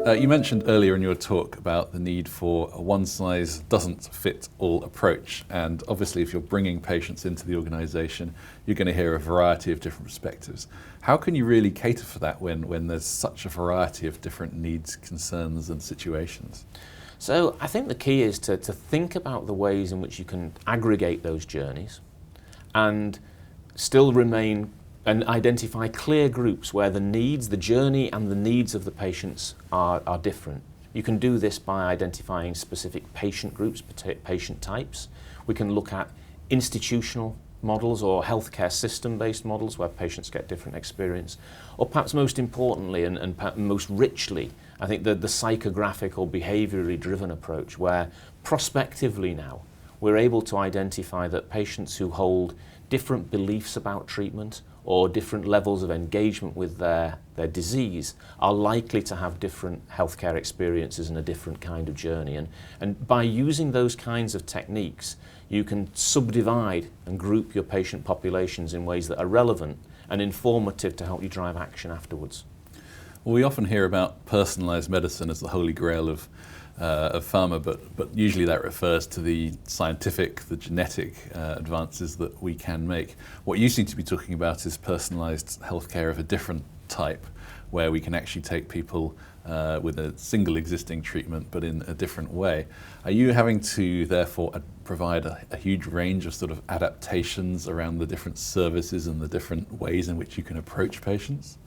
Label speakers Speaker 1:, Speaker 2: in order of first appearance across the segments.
Speaker 1: You mentioned earlier in your talk about the need for a one-size-doesn't-fit-all approach, and obviously if you're bringing patients into the organisation, you're going to hear a variety of different perspectives. How can you really cater for that when there's such a variety of different needs, concerns and situations?
Speaker 2: So I think the key is to think about the ways in which you can aggregate those journeys and still remain and identify clear groups where the needs, the journey and the needs of the patients are different. You can do this by identifying specific patient groups, patient types. We can look at institutional models or healthcare system-based models where patients get different experience. Or perhaps most importantly and most richly, I think the psychographic or behaviourally driven approach where prospectively now we're able to identify that patients who hold different beliefs about treatment or different levels of engagement with their disease are likely to have different healthcare experiences and a different kind of journey. And by using those kinds of techniques, you can subdivide and group your patient populations in ways that are relevant and informative to help you drive action afterwards.
Speaker 1: Well, we often hear about personalised medicine as the holy grail of pharma, but usually that refers to the scientific, the genetic advances that we can make. What you seem to be talking about is personalised healthcare of a different type, where we can actually take people with a single existing treatment but in a different way. Are you having to therefore provide a huge range of sort of adaptations around the different services and the different ways in which you can approach patients?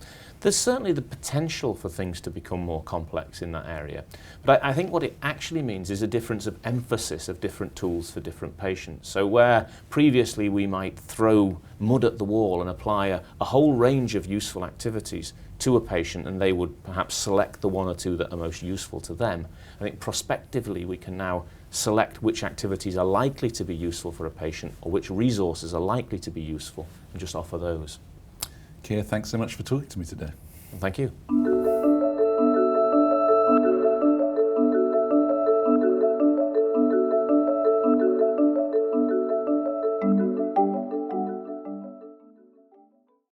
Speaker 2: There's certainly the potential for things to become more complex in that area. But I think what it actually means is a difference of emphasis of different tools for different patients. So where previously we might throw mud at the wall and apply a whole range of useful activities to a patient and they would perhaps select the one or two that are most useful to them, I think prospectively we can now select which activities are likely to be useful for a patient or which resources are likely to be useful and just offer those.
Speaker 1: Keir, thanks so much for talking to me today.
Speaker 2: Thank you.